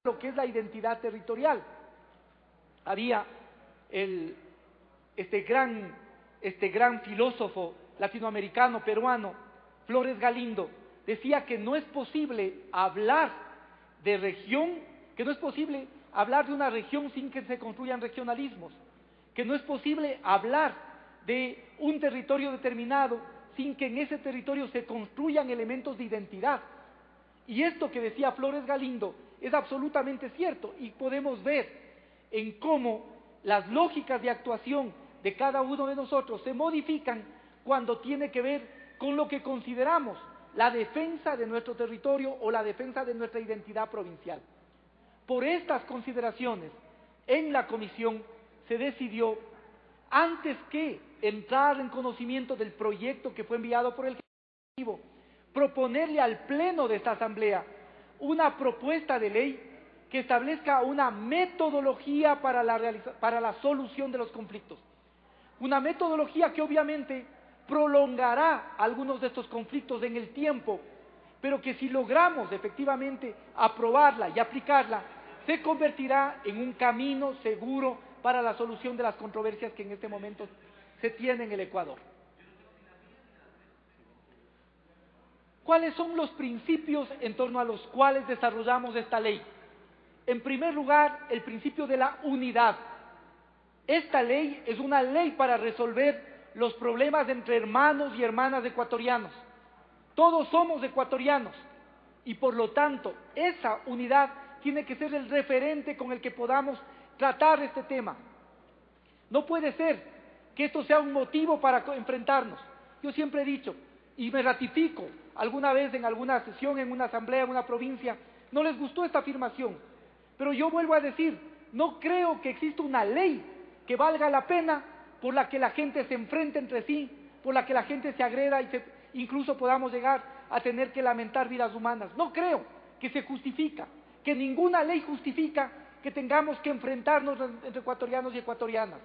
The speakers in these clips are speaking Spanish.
lo que es la identidad territorial. Había este gran filósofo latinoamericano, peruano, Flores Galindo, decía que no es posible hablar de región, que no es posible hablar de una región sin que se construyan regionalismos, que no es posible hablar de un territorio determinado sin que en ese territorio se construyan elementos de identidad. Y esto que decía Flores Galindo es absolutamente cierto, y podemos ver en cómo las lógicas de actuación de cada uno de nosotros se modifican cuando tiene que ver con lo que consideramos la defensa de nuestro territorio o la defensa de nuestra identidad provincial. Por estas consideraciones, en la comisión se decidió, antes que entrar en conocimiento del proyecto que fue enviado por el Ejecutivo, proponerle al Pleno de esta Asamblea una propuesta de ley que establezca una metodología para la solución de los conflictos. Una metodología que obviamente prolongará algunos de estos conflictos en el tiempo, pero que si logramos efectivamente aprobarla y aplicarla, se convertirá en un camino seguro para la solución de las controversias que en este momento se tienen en el Ecuador. ¿Cuáles son los principios en torno a los cuales desarrollamos esta ley? En primer lugar, el principio de la unidad. Esta ley es una ley para resolver los problemas entre hermanos y hermanas ecuatorianos. Todos somos ecuatorianos y por lo tanto esa unidad tiene que ser el referente con el que podamos tratar este tema. No puede ser que esto sea un motivo para enfrentarnos. Yo siempre he dicho, y me ratifico, alguna vez en alguna sesión, en una asamblea, en una provincia, no les gustó esta afirmación, pero yo vuelvo a decir, no creo que exista una ley que valga la pena por la que la gente se enfrente entre sí, por la que la gente se agreda y incluso podamos llegar a tener que lamentar vidas humanas. No creo que se justifica, que ninguna ley justifica que tengamos que enfrentarnos entre ecuatorianos y ecuatorianas.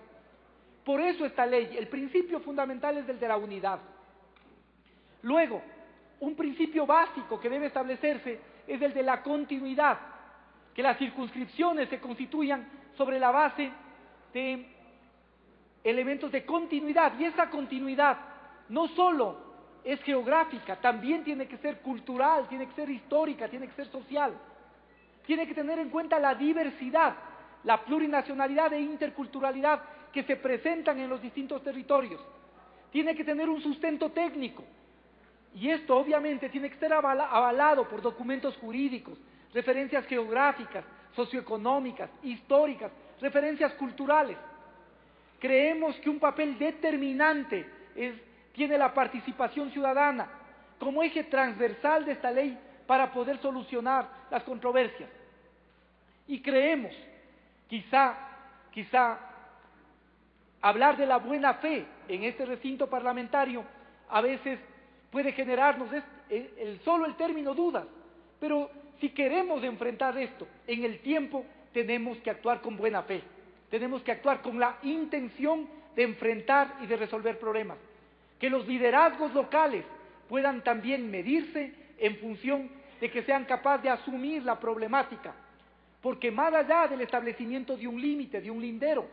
Por eso esta ley, el principio fundamental es el de la unidad. Luego, un principio básico que debe establecerse es el de la continuidad, que las circunscripciones se constituyan sobre la base de elementos de continuidad, y esa continuidad no solo es geográfica, también tiene que ser cultural, tiene que ser histórica, tiene que ser social, tiene que tener en cuenta la diversidad, la plurinacionalidad e interculturalidad que se presentan en los distintos territorios, tiene que tener un sustento técnico, y esto obviamente tiene que ser avalado por documentos jurídicos, referencias geográficas, socioeconómicas, históricas, referencias culturales. Creemos que un papel determinante tiene la participación ciudadana como eje transversal de esta ley para poder solucionar las controversias. Y creemos, quizá hablar de la buena fe en este recinto parlamentario a veces puede generarnos solo el término dudas, pero si queremos enfrentar esto en el tiempo, tenemos que actuar con buena fe. Tenemos que actuar con la intención de enfrentar y de resolver problemas. Que los liderazgos locales puedan también medirse en función de que sean capaces de asumir la problemática. Porque más allá del establecimiento de un límite, de un lindero,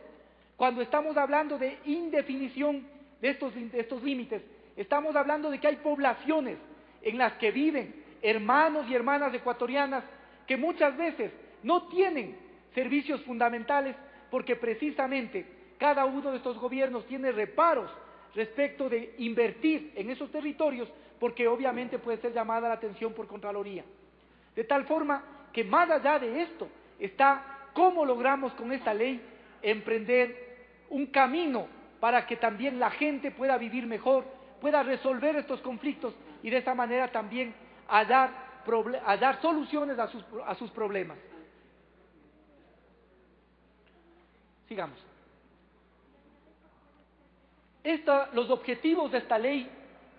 cuando estamos hablando de indefinición de estos límites, estamos hablando de que hay poblaciones en las que viven hermanos y hermanas ecuatorianas que muchas veces no tienen servicios fundamentales porque precisamente cada uno de estos gobiernos tiene reparos respecto de invertir en esos territorios porque obviamente puede ser llamada la atención por Contraloría. De tal forma que más allá de esto está cómo logramos con esta ley emprender un camino para que también la gente pueda vivir mejor, pueda resolver estos conflictos y de esa manera también hallar soluciones a sus problemas. Sigamos. Los objetivos de esta ley,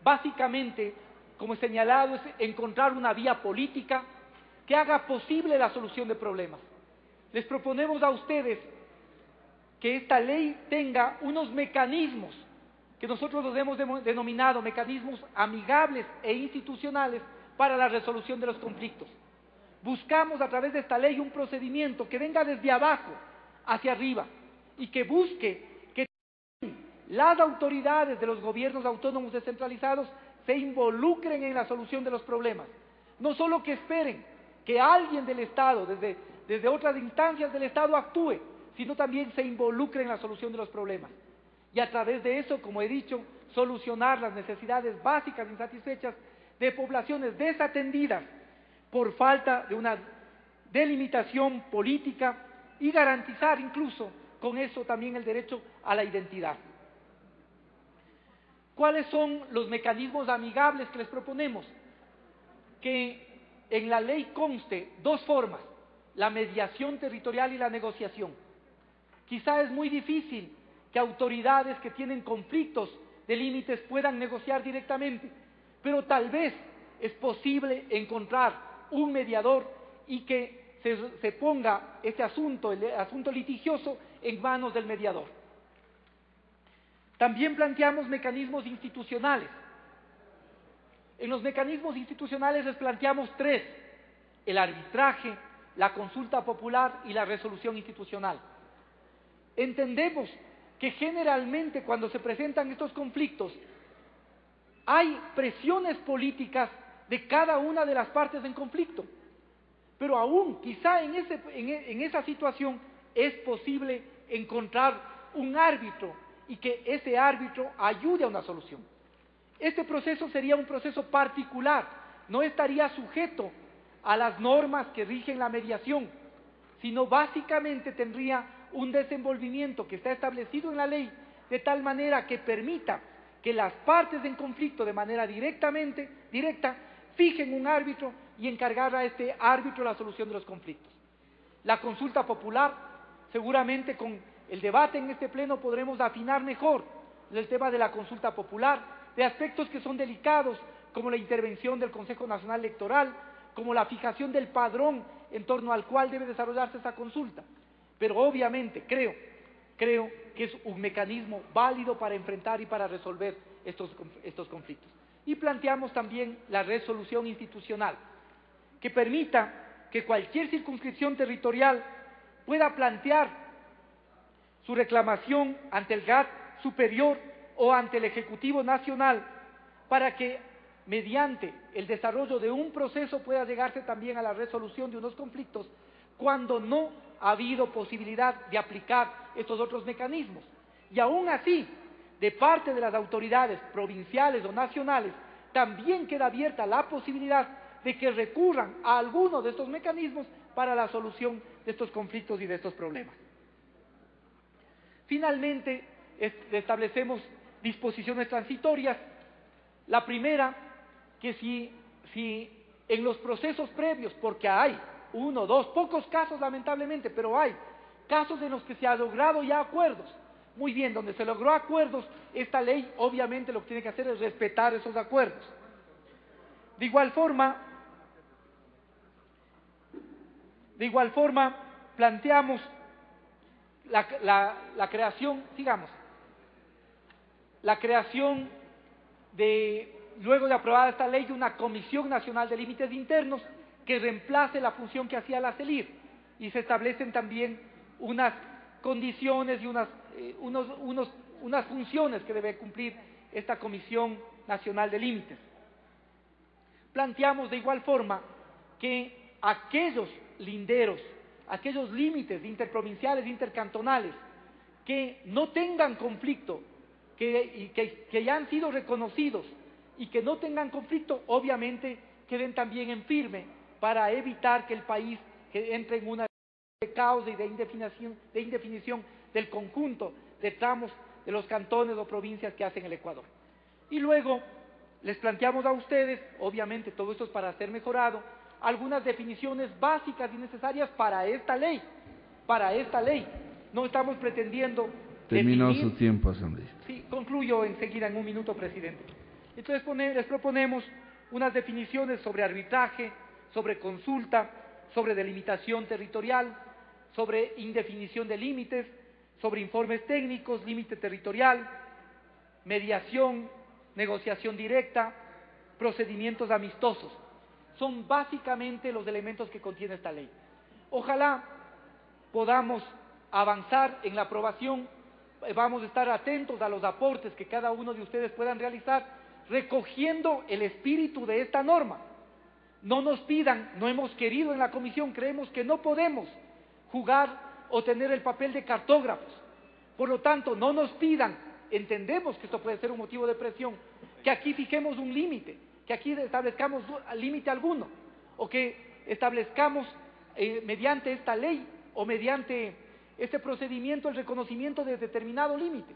básicamente, como he señalado, es encontrar una vía política que haga posible la solución de problemas. Les proponemos a ustedes que esta ley tenga unos mecanismos que nosotros los hemos denominado mecanismos amigables e institucionales para la resolución de los conflictos. Buscamos a través de esta ley un procedimiento que venga desde abajo hacia arriba y que busque que las autoridades de los gobiernos autónomos descentralizados se involucren en la solución de los problemas. No solo que esperen que alguien del Estado, desde otras instancias del Estado actúe, sino también se involucre en la solución de los problemas. Y a través de eso, como he dicho, solucionar las necesidades básicas insatisfechas de poblaciones desatendidas por falta de una delimitación política y garantizar incluso con eso también el derecho a la identidad. ¿Cuáles son los mecanismos amigables que les proponemos? Que en la ley conste dos formas, la mediación territorial y la negociación. Quizá es muy difícil que autoridades que tienen conflictos de límites puedan negociar directamente, pero tal vez es posible encontrar un mediador y que se ponga este asunto, el asunto litigioso, en manos del mediador. También planteamos mecanismos institucionales. En los mecanismos institucionales les planteamos tres: el arbitraje, la consulta popular y la resolución institucional. Entendemos que generalmente cuando se presentan estos conflictos hay presiones políticas de cada una de las partes en conflicto, pero aún quizá en esa situación es posible encontrar un árbitro y que ese árbitro ayude a una solución. Este proceso sería un proceso particular, no estaría sujeto a las normas que rigen la mediación, sino básicamente tendría un desenvolvimiento que está establecido en la ley de tal manera que permita que las partes en conflicto de manera directa fijen un árbitro y encargar a este árbitro la solución de los conflictos. La consulta popular, seguramente con el debate en este pleno podremos afinar mejor el tema de la consulta popular, de aspectos que son delicados, como la intervención del Consejo Nacional Electoral, como la fijación del padrón en torno al cual debe desarrollarse esta consulta. Pero obviamente creo que es un mecanismo válido para enfrentar y para resolver estos conflictos. Y planteamos también la resolución institucional, que permita que cualquier circunscripción territorial pueda plantear su reclamación ante el GAT superior o ante el Ejecutivo Nacional para que mediante el desarrollo de un proceso pueda llegarse también a la resolución de unos conflictos cuando no ha habido posibilidad de aplicar estos otros mecanismos. Y aún así, de parte de las autoridades provinciales o nacionales, también queda abierta la posibilidad de que recurran a alguno de estos mecanismos para la solución de estos conflictos y de estos problemas. Finalmente, establecemos disposiciones transitorias. La primera, que si en los procesos previos, porque hay uno, dos, pocos casos lamentablemente, pero hay casos en los que se ha logrado ya acuerdos. Muy bien, donde se logró acuerdos, esta ley obviamente lo que tiene que hacer es respetar esos acuerdos. De igual forma, planteamos la creación, luego de aprobada esta ley, de una Comisión Nacional de Límites Internos que reemplace la función que hacía la CELIR, y se establecen también unas condiciones y unas funciones que debe cumplir esta Comisión Nacional de Límites. Planteamos de igual forma que aquellos linderos, aquellos límites interprovinciales, intercantonales, que no tengan conflicto, que ya han sido reconocidos y que no tengan conflicto, obviamente queden también en firme para evitar que el país entre en una de caos y de indefinición del conjunto de tramos de los cantones o provincias que hacen el Ecuador. Y luego les planteamos a ustedes, obviamente todo esto es para ser mejorado, algunas definiciones básicas y necesarias para esta ley. No estamos pretendiendo Terminó definir... su tiempo, asambleísta. Sí, concluyo enseguida en un minuto, presidente. Entonces les proponemos unas definiciones sobre arbitraje, sobre consulta, sobre delimitación territorial, sobre indefinición de límites, sobre informes técnicos, límite territorial, mediación, negociación directa, procedimientos amistosos. son básicamente los elementos que contiene esta ley. Ojalá podamos avanzar en la aprobación, vamos a estar atentos a los aportes que cada uno de ustedes puedan realizar, recogiendo el espíritu de esta norma. No nos pidan, no hemos querido en la comisión, creemos que no podemos jugar o tener el papel de cartógrafos. Por lo tanto, no nos pidan, entendemos que esto puede ser un motivo de presión, que aquí fijemos un límite, que aquí establezcamos límite alguno, o que establezcamos mediante esta ley o mediante este procedimiento el reconocimiento de determinado límite.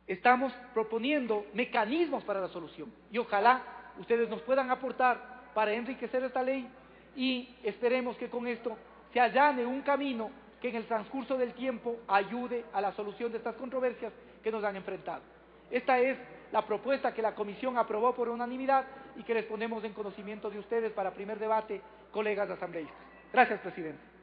Estamos proponiendo mecanismos para la solución y ojalá ustedes nos puedan aportar para enriquecer esta ley y esperemos que con esto se allane un camino que en el transcurso del tiempo ayude a la solución de estas controversias que nos han enfrentado. Esta es la propuesta que la comisión aprobó por unanimidad y que les ponemos en conocimiento de ustedes para primer debate, colegas asambleístas. Gracias, presidente.